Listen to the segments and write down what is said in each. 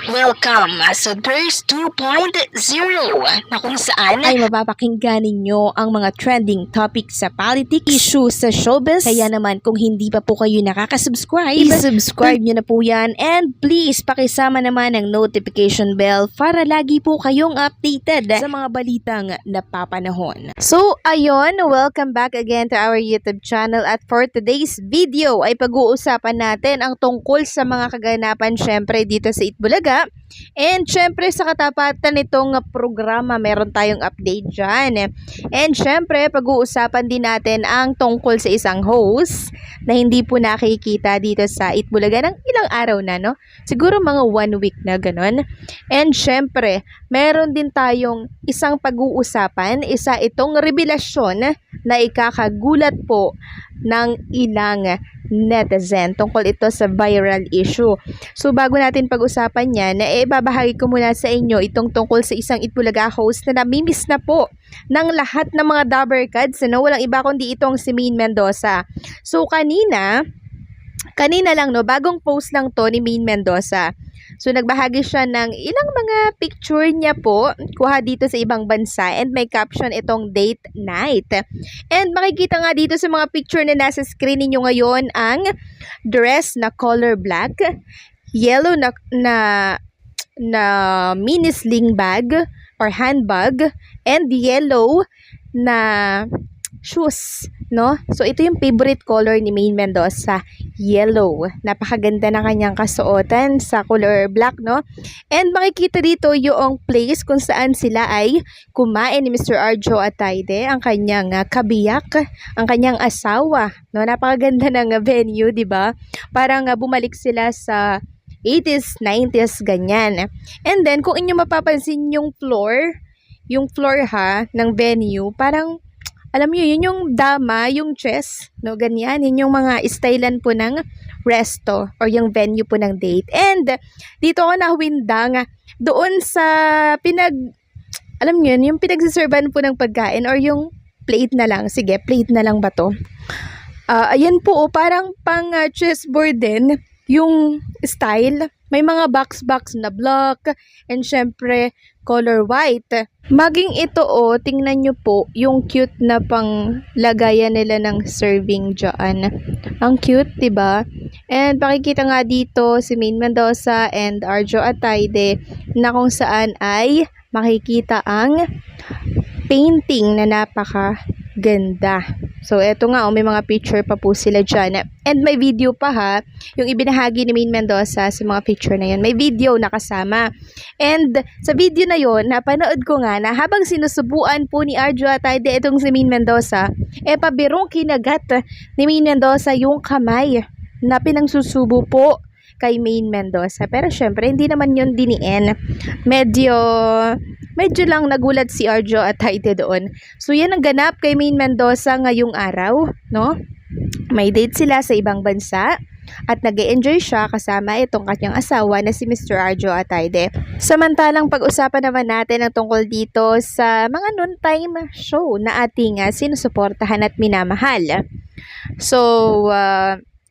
Welcome sa Thirst 2.0 na kung saan ay mapapakinggan ninyo ang mga trending topics sa politics, issues sa showbiz. Kaya naman kung hindi pa po kayo nakaka-subscribe, i-subscribe nyo na po yan. And please, pakisama naman ang notification bell para lagi po kayong updated sa mga balitang napapanahon. So, ayun, welcome back again to our YouTube channel. At for today's video ay pag-uusapan natin ang tungkol sa mga kaganapan syempre dito sa Itbulaga. And syempre sa katapatan nitong programa, meron tayong update dyan. And syempre pag-uusapan din natin ang tungkol sa isang host na hindi po nakikita dito sa Itbulaga ng ilang araw na, no? Siguro mga 1 week na ganon. And syempre, meron din tayong isang pag-uusapan, isa itong revelasyon na ikakagulat po ng ilang netizen tungkol ito sa viral issue. So bago natin pag-usapan yan, ibabahagi ko muna sa inyo itong tungkol sa isang Itbulaga host na namimiss na po ng lahat ng mga Dabbercads, no? Walang iba kundi itong si Maine Mendoza. So kanina lang, no, bagong post lang to ni Maine Mendoza. So nagbahagi siya ng ilang mga picture niya po, kuha dito sa ibang bansa, and may caption itong date night. And makikita nga dito sa mga picture na nasa screen niyo ngayon ang dress na color black, yellow na mini sling bag or handbag, and yellow na shoes, no? So ito yung favorite color ni Maine Mendoza, yellow. Napakaganda ng kanyang kasuotan sa color black, no? And makikita dito yung place kung saan sila ay kumain ni Mr. Arjo Atayde, ang kanyang kabiyak, ang kanyang asawa, no? Napakaganda ng venue, 'di ba? Parang bumalik sila sa 80s, 90s, ganyan. And then kung inyo mapapansin yung floor ha ng venue, parang alam niyo, yun yung dama, yung chess, no, ganyan. Yun yung mga stylan po ng resto or yung venue po ng date. And dito ako nahawindang doon sa alam niyo yun, yung pinagsiservan po ng pagkain or yung plate na lang. Sige, plate na lang ba to? Ayan po, parang pang chessboard din yung style. May mga box na black and syempre color white. Maging ito tingnan nyo po yung cute na pang lagayan nila ng serving dyan. Ang cute, 'di ba? And pakikita nga dito si Maine Mendoza and Arjo Atayde na kung saan ay makikita ang painting na napakaganda. So, eto nga, may mga picture pa po sila dyan. And may video pa ha, yung ibinahagi ni Maine Mendoza sa mga picture na yun. May video na kasama. And sa video na yun, napanood ko nga na habang sinusubuan po ni Arjo Atayde itong si Maine Mendoza, pabirong kinagat ni Maine Mendoza yung kamay na pinangsusubo po kay Maine Mendoza. Pero syempre, hindi naman yun diniin. Medyo lang nagulat si Arjo Atayde doon. So yan ang ganap kay Maine Mendoza ngayong araw, no? May date sila sa ibang bansa at nag-e-enjoy siya kasama itong kanyang asawa na si Mr. Arjo Atayde. Samantalang pag-usapan naman natin ang tungkol dito sa mga noontime show na ating sinusuportahan at minamahal. So,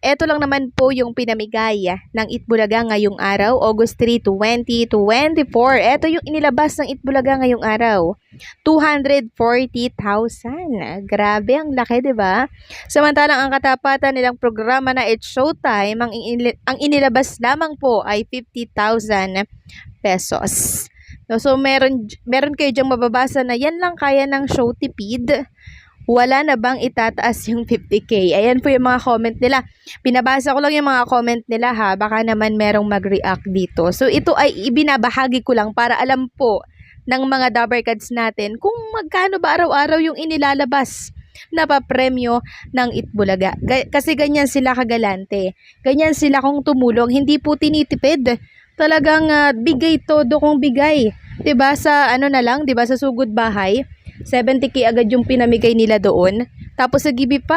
eto lang naman po yung pinamigay ng Itbulaga ngayong araw, August 3, 2024. Eto yung inilabas ng Itbulaga ngayong araw. 240,000. Grabe, ang laki, 'di ba? Samantalang ang katapatan nilang programa na It's Showtime, ang inilabas lamang po ay 50,000 pesos. So meron kayo diyang mababasa na yan lang kaya ng show tipid. Wala na bang itataas yung 50k? Ayan po yung mga comment nila. Pinabasa ko lang yung mga comment nila ha. Baka naman merong mag-react dito. So ito ay ibinabahagi ko lang para alam po ng mga Dabbercads natin kung magkano ba araw-araw yung inilalabas na papremyo ng Itbulaga. Kasi ganyan sila kagalante. Ganyan sila kung tumulong. Hindi po tinitipid. Talagang bigay todo kung bigay. 'Di ba sa na lang, 'di ba sa sugod bahay? 70k agad yung pinamigay nila doon. Tapos sa GB5,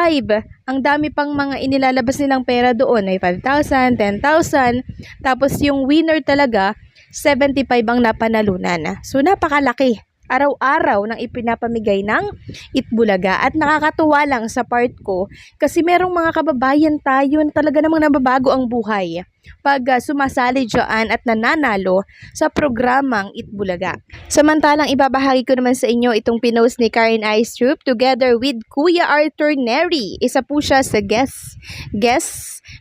ang dami pang mga inilalabas nilang pera doon. May 5,000, 10,000. Tapos yung winner talaga, 75 ang napanalunan. So napakalaki. Araw-araw nang ipinapamigay ng Itbulaga. At nakakatuwa lang sa part ko kasi merong mga kababayan tayo na talaga namang nababago ang buhay. pag sumasali dyan at nananalo sa programang Itbulaga. Samantalang ibabahagi ko naman sa inyo itong pinost ni Karen Aistrup together with Kuya Arthur Neri. Isa po siya sa guest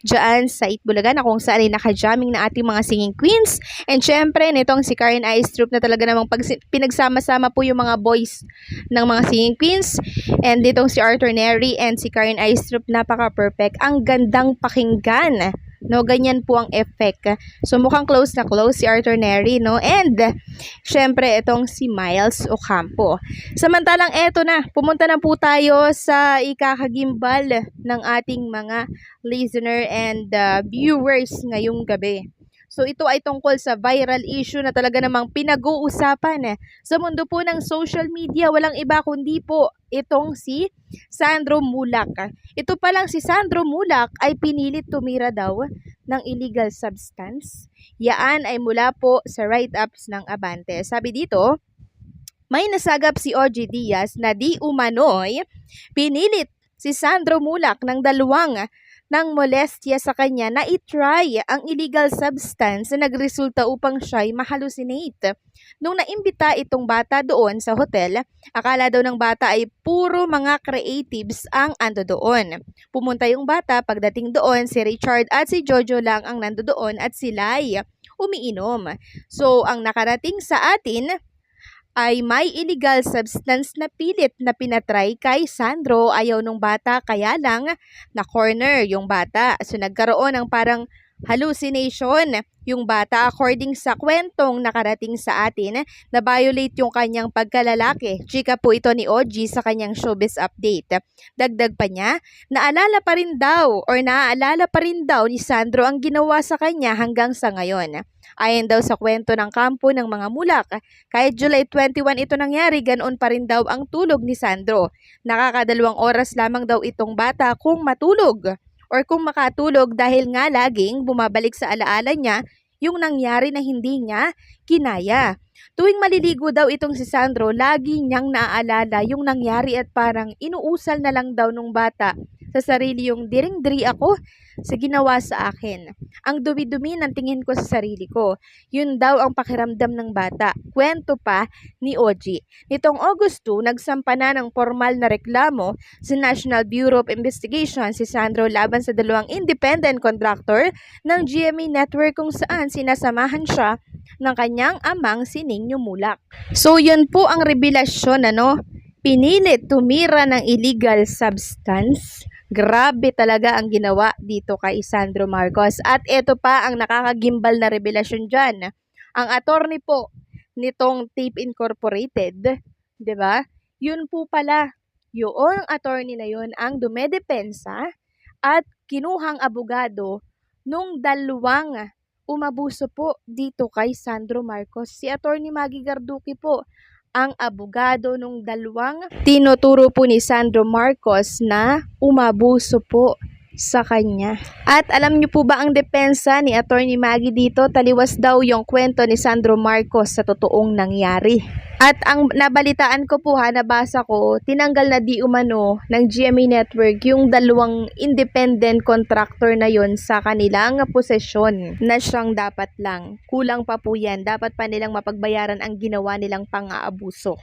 dyan sa Itbulaga na kung saan ay nakajamming na ating mga singing queens. And syempre, nitong si Karen Aistrup na talaga namang pinagsama-sama po yung mga boys ng mga singing queens. And ditong si Arthur Neri and si Karen Aistrup, napaka-perfect. Ang gandang pakinggan. No, ganyan po ang effect. So, mukhang close na close si Arthur Neri, no? And, syempre, itong si Miles Ocampo. Samantalang, eto na. Pumunta na po tayo sa ikakagimbal ng ating mga listener and viewers ngayong gabi. So, ito ay tungkol sa viral issue na talaga namang pinag-uusapan sa mundo po ng social media. Walang iba kundi po itong si Sandro Mulak. Ito pa lang si Sandro Mulak ay pinilit tumira daw ng illegal substance. Yaan ay mula po sa write-ups ng Abante. Sabi dito, may nasagap si OG Diaz na di umano'y pinilit si Sandro Mulak ng dalawang ng molestya sa kanya na itry ang illegal substance na nagresulta upang siya'y mahalusinate. Nung naimbita itong bata doon sa hotel, akala daw ng bata ay puro mga creatives ang ando doon. Pumunta yung bata, pagdating doon, si Richard at si Jojo lang ang nando doon at sila'y umiinom. So, ang nakarating sa atin ay may illegal substance na pilit na pinatry kay Sandro. Ayaw nung bata, kaya lang na corner yung bata. So nagkaroon ng parang hallucination yung bata according sa kwentong nakarating sa atin na violate yung kanyang pagkalalaki. Chika po ito ni OG sa kanyang showbiz update. Dagdag pa niya, naaalala pa rin daw ni Sandro ang ginawa sa kanya hanggang sa ngayon. Ayon daw sa kwento ng kampo ng mga Mulak, kahit July 21 ito nangyari, ganoon pa rin daw ang tulog ni Sandro. Nakakadalawang oras lamang daw itong bata kung matulog or kung makatulog dahil nga laging bumabalik sa alaala niya yung nangyari na hindi niya kinaya. Tuwing maliligo daw itong si Sandro, lagi niyang naaalala yung nangyari at parang inuusal na lang daw nung bata sa sarili yung diring-diri ako sa ginawa sa akin. Ang dumi-dumi ng tingin ko sa sarili ko. Yun daw ang pakiramdam ng bata. Kwento pa ni OG. Nitong August 2, nagsampa na ng formal na reklamo sa National Bureau of Investigation si Sandro laban sa dalawang independent contractor ng GMA Network kung saan sinasamahan siya ng kanyang amang si Ningyo Mulak. So yun po ang revelasyon, pinilit tumira ng illegal substance. Grabe talaga ang ginawa dito kay Sandro Marcos. At ito pa ang nakakagimbal na revelasyon dyan. Ang attorney po nitong Tape Incorporated, 'di ba? Yun po pala, yung attorney na yun ang dumedepensa at kinuhang abogado nung dalawang umabuso po dito kay Sandro Marcos. Si Attorney Maggie Garduki po ang abogado nung dalawang tinuturo po ni Sandro Marcos na umabuso po sa kanya. At alam niyo po ba ang depensa ni Attorney Maggie dito? Taliwas daw yung kwento ni Sandro Marcos sa totoong nangyari. At ang nabalitaan ko po nabasa ko, tinanggal na di umano ng GMA Network yung dalawang independent contractor na yon sa kanilang posesyon na siyang dapat lang. Kulang pa po yan. Dapat pa nilang mapagbayaran ang ginawa nilang pang-aabuso.